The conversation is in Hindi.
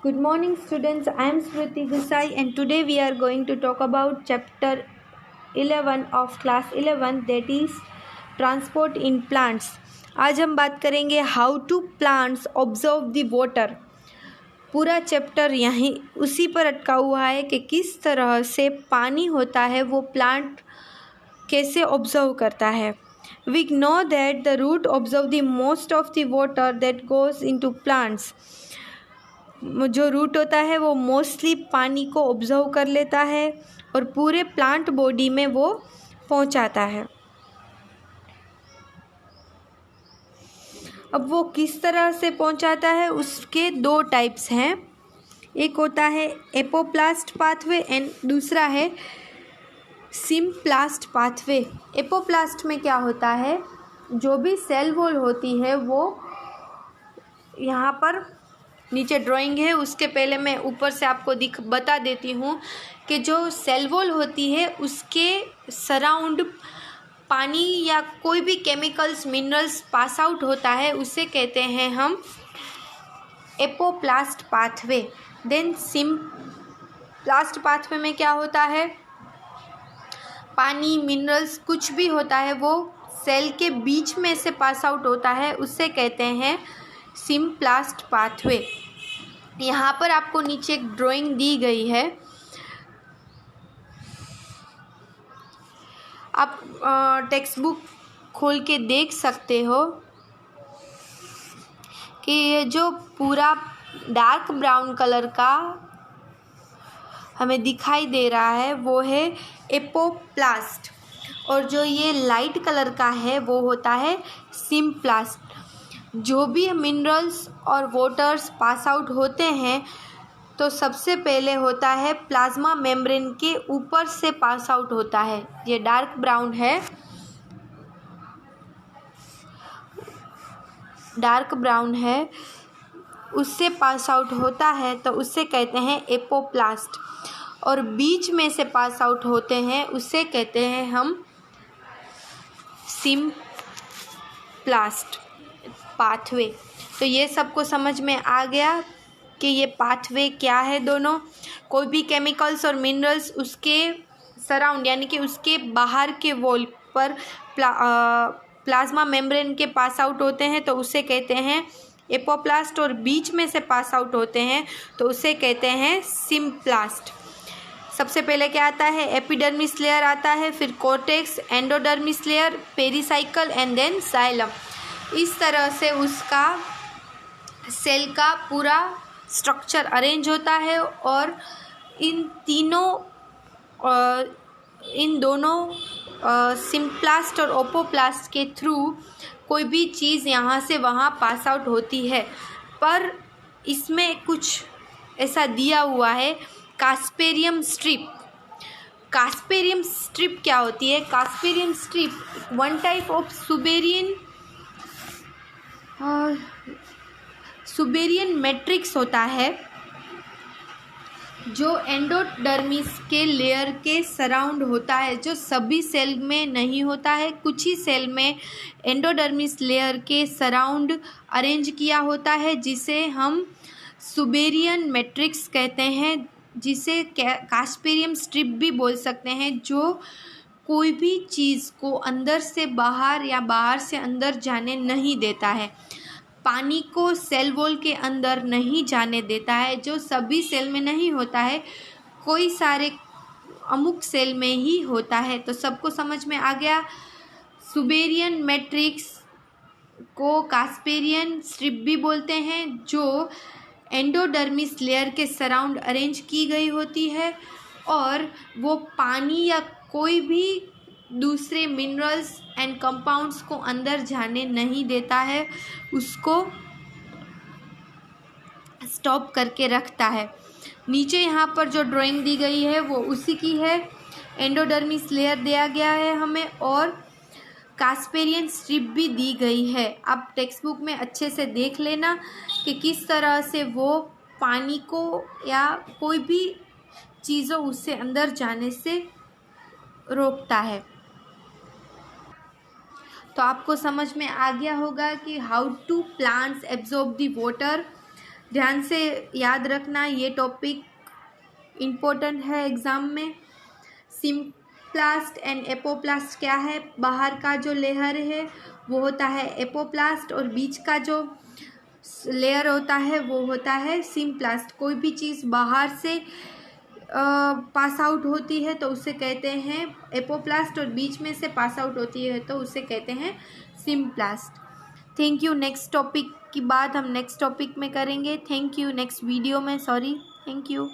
Good morning, students. I am Smriti Gusai, and today we are going to talk about chapter 11 of class 11, that is transport in plants. आज हम बात करेंगे how to plants observe the water. पूरा चैप्टर यहीं उसी पर अटका हुआ है कि किस तरह से पानी होता है वो प्लांट कैसे ऑब्जर्व करता है। We know that the root observe the most of the water that goes into plants. जो रूट होता है वो मोस्टली पानी को ऑब्जर्व कर लेता है और पूरे प्लांट बॉडी में वो पहुंचाता है। अब वो किस तरह से पहुंचाता है उसके दो टाइप्स हैं, एक होता है एपोप्लास्ट पाथवे एंड दूसरा है सिम्प्लास्ट पाथवे। एपोप्लास्ट में क्या होता है, जो भी सेल वॉल होती है वो यहाँ पर नीचे ड्राइंग है, उसके पहले मैं ऊपर से आपको बता देती हूँ कि जो सेल वॉल होती है उसके सराउंड पानी या कोई भी केमिकल्स मिनरल्स पास आउट होता है, उसे कहते हैं हम apoplast pathway. Then symplast pathway में क्या होता है, पानी मिनरल्स कुछ भी होता है वो सेल के बीच में से पास आउट होता है, उससे कहते हैं सिम्प्लास्ट पाथवे। यहाँ पर आपको नीचे एक ड्राइंग दी गई है, आप टेक्स्ट बुक खोल के देख सकते हो कि ये जो पूरा डार्क ब्राउन कलर का हमें दिखाई दे रहा है वो है एपोप्लास्ट, और जो ये लाइट कलर का है वो होता है सिम्प्लास्ट। जो भी मिनरल्स और वाटर्स पास आउट होते हैं तो सबसे पहले होता है प्लाज्मा मेम्ब्रेन के ऊपर से पास आउट होता है, ये डार्क ब्राउन है, डार्क ब्राउन है, उससे पास आउट होता है तो उससे कहते हैं एपोप्लास्ट, और बीच में से पास आउट होते हैं उससे कहते हैं हम सिम्प्लास्ट पाथवे। तो ये सबको समझ में आ गया कि ये पाथवे क्या है। दोनों कोई भी केमिकल्स और मिनरल्स उसके सराउंड यानी कि उसके बाहर के वॉल पर प्लाज्मा मेम्ब्रेन के पास आउट होते हैं तो उसे कहते हैं एपोप्लास्ट, और बीच में से पास आउट होते हैं तो उसे कहते हैं सिम्प्लास्ट। सबसे पहले क्या आता है, एपिडर्मिस लेयर आता है, फिर cortex, endodermis layer, pericycle and then xylem. इस तरह से उसका सेल का पूरा स्ट्रक्चर अरेंज होता है, और इन दोनों सिम्प्लास्ट और ओपोप्लास्ट के थ्रू कोई भी चीज़ यहाँ से वहाँ पास आउट होती है। पर इसमें कुछ ऐसा दिया हुआ है, कास्पेरियम स्ट्रिप। कास्पेरियम स्ट्रिप क्या होती है, Casparian strip one type of suberin matrix होता है जो एंडोडर्मिस के लेयर के सराउंड होता है, जो सभी सेल में नहीं होता है, कुछ ही सेल में एंडोडर्मिस लेयर के सराउंड अरेंज किया होता है, जिसे हम सुबेरियन मैट्रिक्स कहते हैं, जिसे कास्पेरियम स्ट्रिप भी बोल सकते हैं, जो कोई भी चीज़ को अंदर से बाहर या बाहर से अंदर जाने नहीं देता है, पानी को सेल वॉल के अंदर नहीं जाने देता है, जो सभी सेल में नहीं होता है, कोई सारे अमुक सेल में ही होता है। तो सबको समझ में आ गया, सुबेरियन मैट्रिक्स को कास्पेरियन स्ट्रिप भी बोलते हैं, जो एंडोडर्मिस लेयर के सराउंड अरेंज की गई होती है, और वो पानी या कोई भी दूसरे मिनरल्स एंड कंपाउंड्स को अंदर जाने नहीं देता है, उसको स्टॉप करके रखता है। नीचे यहाँ पर जो ड्राइंग दी गई है वो उसी की है, एंडोडर्मिस लेयर दिया गया है हमें, और कास्पेरियन स्ट्रिप भी दी गई है। आप टेक्स्ट बुक में अच्छे से देख लेना कि किस तरह से वो पानी को या कोई भी चीज़ों उससे अंदर जाने से रोकता है। तो आपको समझ में आ गया होगा कि how to plants absorb the water. ध्यान से याद रखना, ये टॉपिक इम्पोर्टेंट है एग्ज़ाम में। सिम्प्लास्ट एंड एपोप्लास्ट क्या है? बाहर का जो लेयर है वो होता है एपोप्लास्ट और बीच का जो लेयर होता है वो होता है सिम्प्लास्ट। कोई भी चीज़ बाहर से पास आउट होती है तो उसे कहते हैं एपोप्लास्ट, और बीच में से पास आउट होती है तो उसे कहते हैं symplast. Thank you. Next topic की बात हम नेक्स्ट टॉपिक में करेंगे। Thank you. नेक्स्ट वीडियो में, सॉरी। Thank you.